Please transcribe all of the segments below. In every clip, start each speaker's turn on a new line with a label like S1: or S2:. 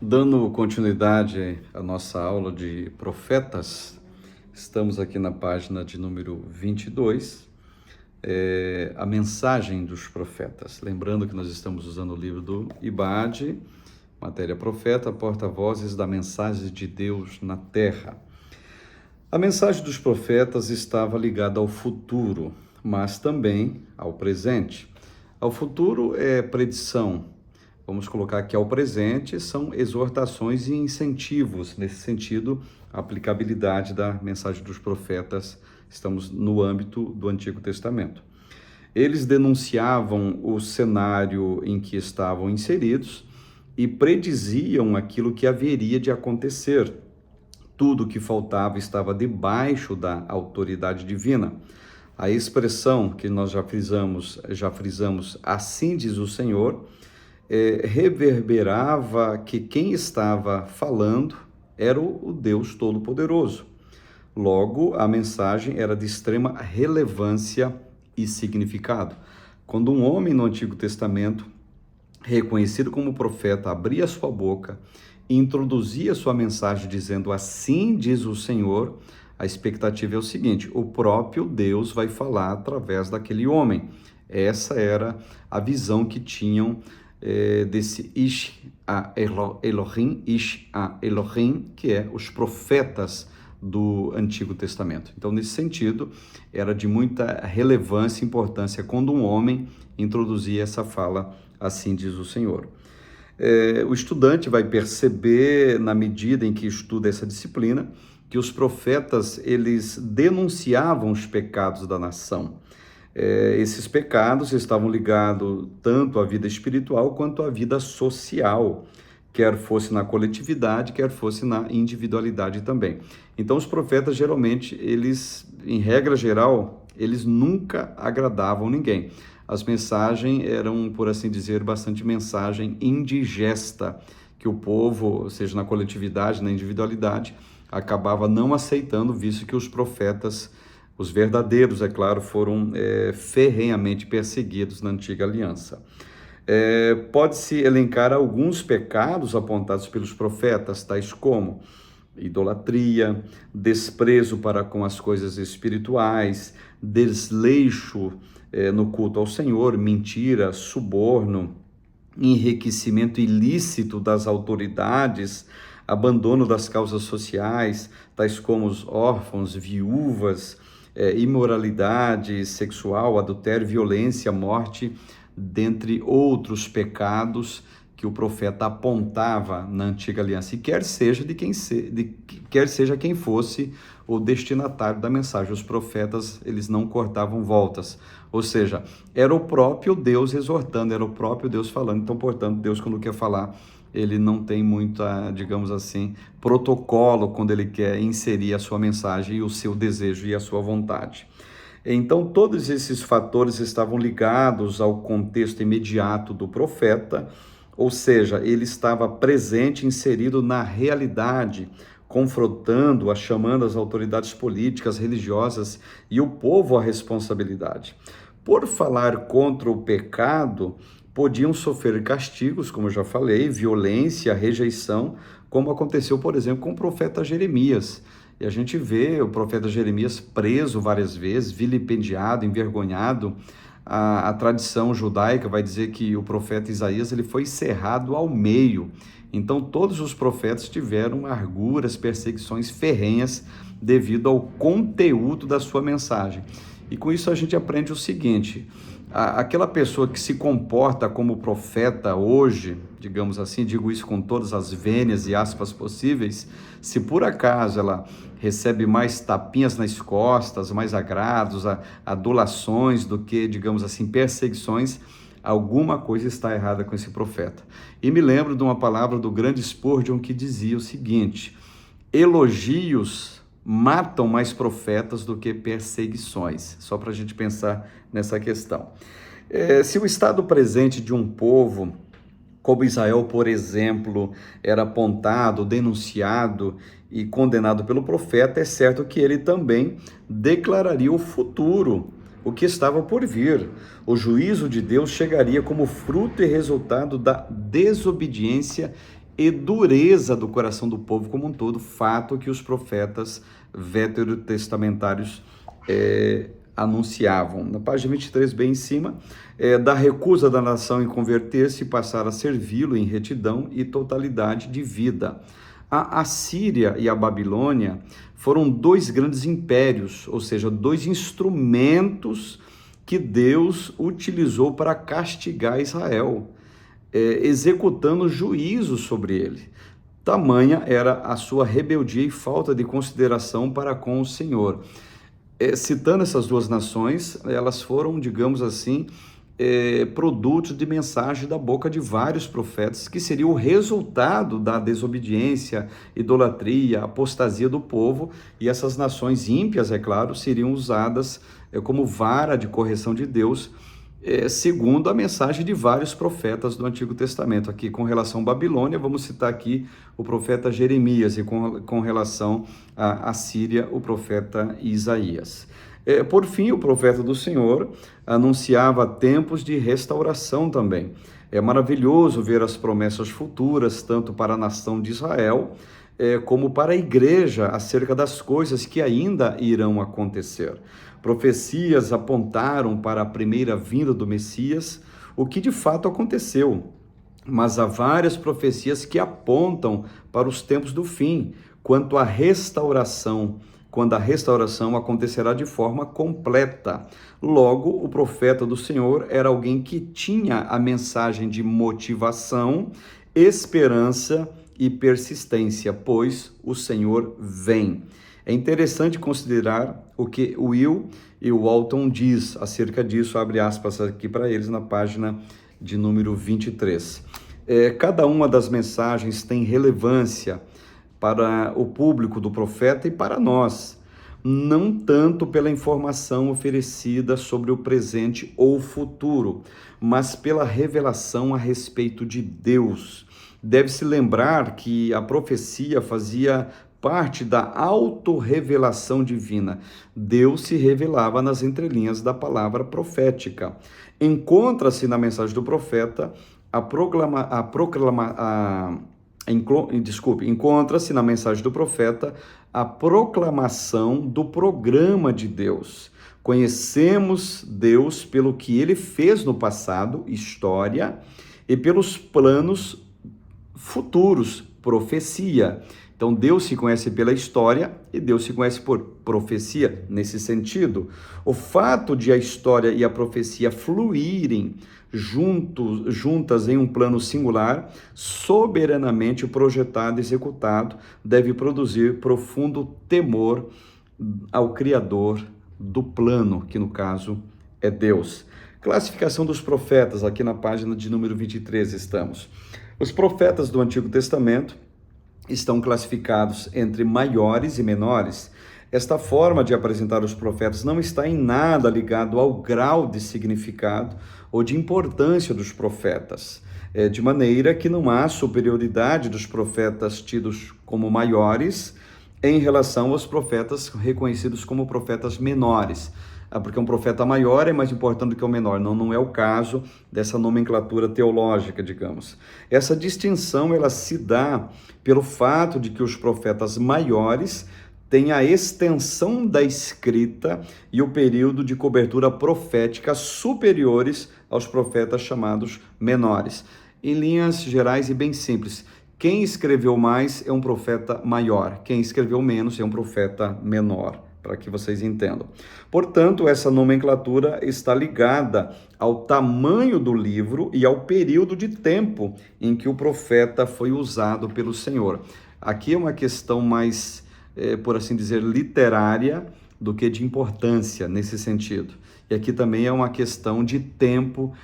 S1: Dando continuidade à nossa aula de profetas, estamos aqui na página de número 22, a mensagem dos profetas. Lembrando que nós estamos usando o livro do Ibade, matéria profeta, porta-vozes da mensagem de Deus na terra. A mensagem dos profetas estava ligada ao futuro, mas também ao presente. Ao futuro é predição. Vamos colocar aqui ao presente, são exortações e incentivos. Nesse sentido, a aplicabilidade da mensagem dos profetas, estamos no âmbito do Antigo Testamento. Eles denunciavam o cenário em que estavam inseridos e prediziam aquilo que haveria de acontecer. Tudo que faltava estava debaixo da autoridade divina. A expressão que nós já frisamos, assim diz o Senhor, reverberava que quem estava falando era o Deus Todo-Poderoso. Logo, a mensagem era de extrema relevância e significado. Quando um homem no Antigo Testamento, reconhecido como profeta, abria sua boca e introduzia sua mensagem dizendo assim diz o Senhor, a expectativa é o seguinte: o próprio Deus vai falar através daquele homem. Essa era a visão que tinham desse Ish a Elohim, que é os profetas do Antigo Testamento. Então, nesse sentido, era de muita relevância e importância quando um homem introduzia essa fala, assim diz o Senhor. O estudante vai perceber, na medida em que estuda essa disciplina, que os profetas, eles denunciavam os pecados da nação. Esses pecados estavam ligados tanto à vida espiritual quanto à vida social, quer fosse na coletividade, quer fosse na individualidade também. Então, os profetas, geralmente, eles, em regra geral, eles nunca agradavam ninguém. As mensagens eram, por assim dizer, bastante mensagem indigesta, que o povo, seja na coletividade, na individualidade, acabava não aceitando, visto que os profetas, os verdadeiros, é claro, foram ferrenhamente perseguidos na antiga aliança. Pode-se elencar alguns pecados apontados pelos profetas, tais como idolatria, desprezo para com as coisas espirituais, desleixo no culto ao Senhor, mentira, suborno, enriquecimento ilícito das autoridades, abandono das causas sociais, tais como os órfãos, viúvas, imoralidade sexual, adultério, violência, morte, dentre outros pecados que o profeta apontava na antiga aliança, e quer seja quem fosse o destinatário da mensagem. Os profetas, eles não cortavam voltas, ou seja, era o próprio Deus exortando, era o próprio Deus falando. Então, portanto, Deus, quando quer falar, ele não tem muita, digamos assim, protocolo quando ele quer inserir a sua mensagem e o seu desejo e a sua vontade. Então, todos esses fatores estavam ligados ao contexto imediato do profeta, ou seja, ele estava presente, inserido na realidade, confrontando, chamando as autoridades políticas, religiosas e o povo à responsabilidade. Por falar contra o pecado, podiam sofrer castigos, como eu já falei, violência, rejeição, como aconteceu, por exemplo, com o profeta Jeremias. E a gente vê o profeta Jeremias preso várias vezes, vilipendiado, envergonhado. A tradição judaica vai dizer que o profeta Isaías ele foi cerrado ao meio. Então, todos os profetas tiveram arguras, perseguições ferrenhas devido ao conteúdo da sua mensagem. E com isso a gente aprende o seguinte: aquela pessoa que se comporta como profeta hoje, digamos assim, digo isso com todas as vênias e aspas possíveis, se por acaso ela recebe mais tapinhas nas costas, mais agrados, adulações do que, digamos assim, perseguições, alguma coisa está errada com esse profeta. E me lembro de uma palavra do grande Spurgeon que dizia o seguinte: elogios matam mais profetas do que perseguições. Só para a gente pensar nessa questão. Se o estado presente de um povo, como Israel, por exemplo, era apontado, denunciado e condenado pelo profeta, é certo que ele também declararia o futuro, o que estava por vir. O juízo de Deus chegaria como fruto e resultado da desobediência e dureza do coração do povo como um todo, fato que os profetas veterotestamentários anunciavam. Na página 23, bem em cima, da recusa da nação em converter-se e passar a servi-lo em retidão e totalidade de vida. A Assíria e a Babilônia foram dois grandes impérios, ou seja, dois instrumentos que Deus utilizou para castigar Israel, executando juízo sobre ele. Tamanha era a sua rebeldia e falta de consideração para com o Senhor. Citando essas duas nações, elas foram, digamos assim, produtos de mensagem da boca de vários profetas, que seria o resultado da desobediência, idolatria, apostasia do povo, e essas nações ímpias, é claro, seriam usadas como vara de correção de Deus, segundo a mensagem de vários profetas do Antigo Testamento. Aqui com relação à Babilônia, vamos citar aqui o profeta Jeremias, e com relação à Síria, o profeta Isaías. Por fim, o profeta do Senhor anunciava tempos de restauração também. É maravilhoso ver as promessas futuras, tanto para a nação de Israel, como para a igreja, acerca das coisas que ainda irão acontecer. Profecias apontaram para a primeira vinda do Messias, o que de fato aconteceu. Mas há várias profecias que apontam para os tempos do fim, quanto à restauração, quando a restauração acontecerá de forma completa. Logo, o profeta do Senhor era alguém que tinha a mensagem de motivação, esperança e persistência, pois o Senhor vem. É interessante considerar o que o Will e o Walton diz acerca disso, abre aspas aqui para eles na página de número 23. Cada uma das mensagens tem relevância para o público do profeta e para nós, não tanto pela informação oferecida sobre o presente ou futuro, mas pela revelação a respeito de Deus. Deve-se lembrar que a profecia fazia parte da autorrevelação divina. Deus se revelava nas entrelinhas da palavra profética. Encontra-se na mensagem do profeta encontra-se na mensagem do profeta a proclamação do programa de Deus. Conhecemos Deus pelo que ele fez no passado, história, e pelos planos futuros, profecia. Então, Deus se conhece pela história e Deus se conhece por profecia. Nesse sentido, o fato de a história e a profecia fluírem juntas em um plano singular, soberanamente projetado e executado, deve produzir profundo temor ao Criador do plano, que no caso é Deus. Classificação dos profetas, aqui na página de número 23 estamos. Os profetas do Antigo Testamento estão classificados entre maiores e menores. Esta forma de apresentar os profetas não está em nada ligado ao grau de significado ou de importância dos profetas, de maneira que não há superioridade dos profetas tidos como maiores em relação aos profetas reconhecidos como profetas menores. Porque um profeta maior é mais importante do que o menor. Não é o caso dessa nomenclatura teológica, digamos. Essa distinção, ela se dá pelo fato de que os profetas maiores têm a extensão da escrita e o período de cobertura profética superiores aos profetas chamados menores. Em linhas gerais e bem simples, quem escreveu mais é um profeta maior, quem escreveu menos é um profeta menor, para que vocês entendam. Portanto, essa nomenclatura está ligada ao tamanho do livro e ao período de tempo em que o profeta foi usado pelo Senhor. Aqui é uma questão mais, por assim dizer, literária do que de importância nesse sentido. E aqui também é uma questão de tempo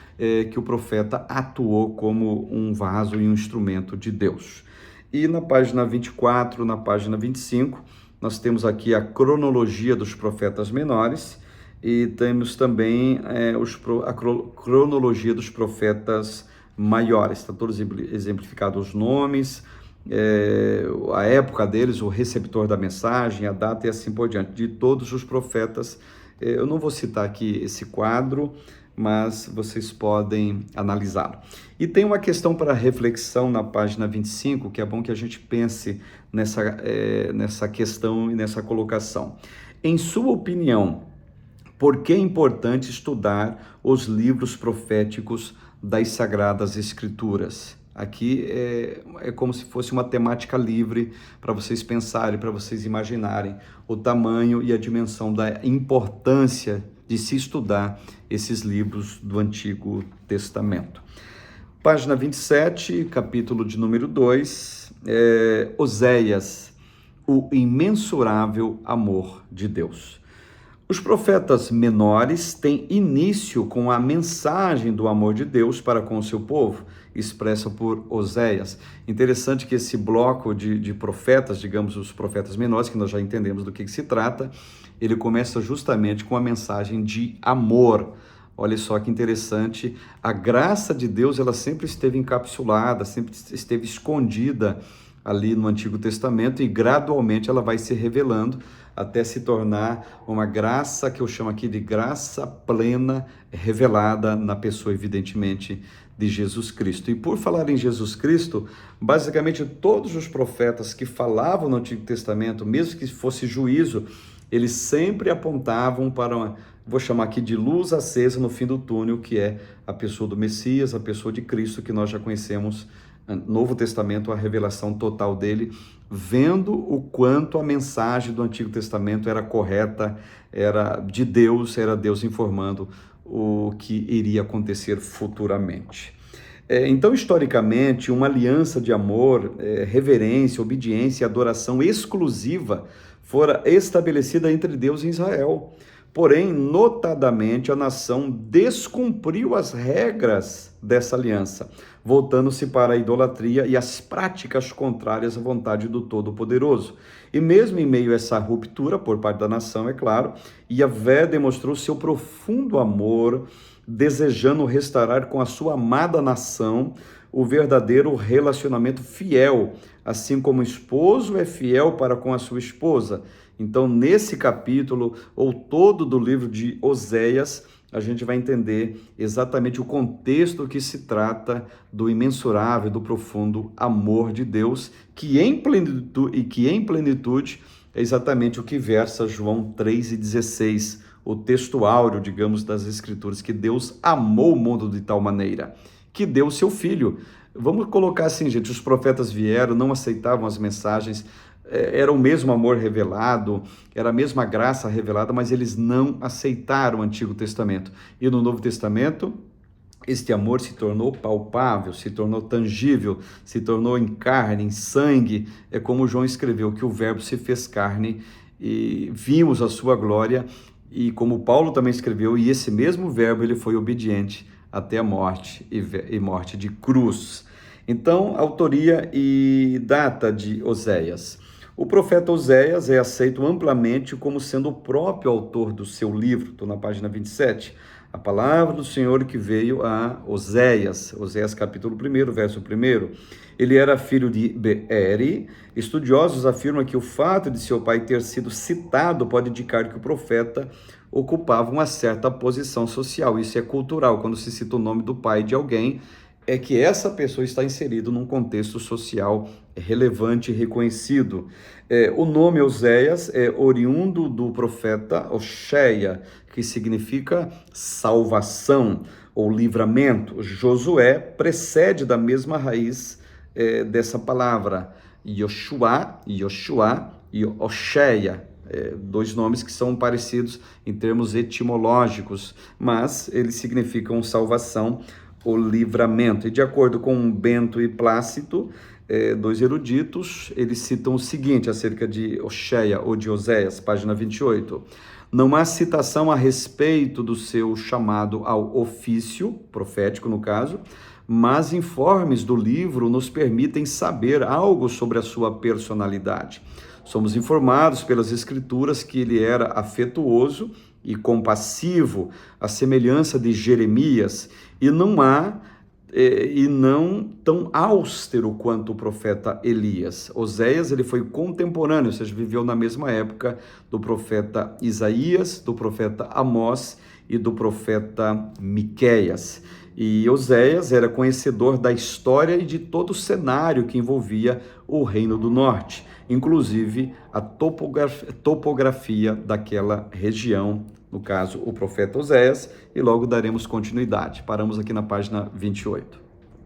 S1: que o profeta atuou como um vaso e um instrumento de Deus. E na página 24, na página 25, nós temos aqui a cronologia dos profetas menores e temos também a cronologia dos profetas maiores. Está todos exemplificados os nomes, a época deles, o receptor da mensagem, a data e assim por diante, de todos os profetas. Eu não vou citar aqui esse quadro, mas vocês podem analisá-lo. E tem uma questão para reflexão na página 25, que é bom que a gente pense nessa questão e nessa colocação. Em sua opinião, por que é importante estudar os livros proféticos das Sagradas Escrituras? Aqui é como se fosse uma temática livre para vocês pensarem, para vocês imaginarem o tamanho e a dimensão da importância de se estudar esses livros do Antigo Testamento. Página 27, capítulo de número 2, Oséias, o imensurável amor de Deus. Os profetas menores têm início com a mensagem do amor de Deus para com o seu povo, expressa por Oséias. Interessante que esse bloco de profetas, digamos os profetas menores, que nós já entendemos do que se trata, ele começa justamente com a mensagem de amor. Olha só que interessante, a graça de Deus ela sempre esteve encapsulada, sempre esteve escondida ali no Antigo Testamento e gradualmente ela vai se revelando até se tornar uma graça que eu chamo aqui de graça plena revelada na pessoa, evidentemente, de Jesus Cristo. E por falar em Jesus Cristo, basicamente todos os profetas que falavam no Antigo Testamento, mesmo que fosse juízo, eles sempre apontavam para vou chamar aqui de luz acesa no fim do túnel, que é a pessoa do Messias, a pessoa de Cristo, que nós já conhecemos no Novo Testamento, a revelação total dele, vendo o quanto a mensagem do Antigo Testamento era correta, era de Deus, era Deus informando o que iria acontecer futuramente. Então, historicamente, uma aliança de amor, reverência, obediência e adoração exclusiva fora estabelecida entre Deus e Israel. Porém, notadamente, a nação descumpriu as regras dessa aliança, voltando-se para a idolatria e as práticas contrárias à vontade do Todo-Poderoso. E mesmo em meio a essa ruptura por parte da nação, é claro, Yahvé demonstrou seu profundo amor, desejando restaurar com a sua amada nação o verdadeiro relacionamento fiel, assim como o esposo é fiel para com a sua esposa. Então, nesse capítulo, ou todo do livro de Oséias, a gente vai entender exatamente o contexto que se trata do imensurável, do profundo amor de Deus, que em plenitude é exatamente o que versa João 3,16, o texto áureo, digamos, das Escrituras, que Deus amou o mundo de tal maneira que deu o seu Filho. Vamos colocar assim, gente, os profetas vieram, não aceitavam as mensagens, era o mesmo amor revelado, era a mesma graça revelada, mas eles não aceitaram o Antigo Testamento. E no Novo Testamento, este amor se tornou palpável, se tornou tangível, se tornou em carne, em sangue. É como João escreveu, que o Verbo se fez carne e vimos a sua glória. E como Paulo também escreveu, e esse mesmo Verbo ele foi obediente até a morte e morte de cruz. Então, autoria e data de Oséias. O profeta Oséias é aceito amplamente como sendo o próprio autor do seu livro. Estou na página 27. A palavra do Senhor que veio a Oséias, Oséias capítulo 1, verso 1. Ele era filho de Beeri. Estudiosos afirmam que o fato de seu pai ter sido citado pode indicar que o profeta ocupava uma certa posição social. Isso é cultural. Quando se cita o nome do pai de alguém, é que essa pessoa está inserida num contexto social relevante e reconhecido. O nome Oséias é oriundo do profeta Oséia, que significa salvação ou livramento. Josué precede da mesma raiz dessa palavra, Yoshua e Oséia. Dois nomes que são parecidos em termos etimológicos, mas eles significam salvação, o livramento. E de acordo com Bento e Plácido, dois eruditos, eles citam o seguinte acerca de Oséia ou de Oséias, página 28. Não há citação a respeito do seu chamado ao ofício, profético no caso, mas informes do livro nos permitem saber algo sobre a sua personalidade. Somos informados pelas Escrituras que ele era afetuoso e compassivo, à semelhança de Jeremias, e não há e não tão austero quanto o profeta Elias. Oséias, ele foi contemporâneo, ou seja, viveu na mesma época do profeta Isaías, do profeta Amós e do profeta Miqueias. E Oséias era conhecedor da história e de todo o cenário que envolvia o Reino do Norte, inclusive a topografia daquela região, no caso, o profeta Oséias, e logo daremos continuidade. Paramos aqui na página 28.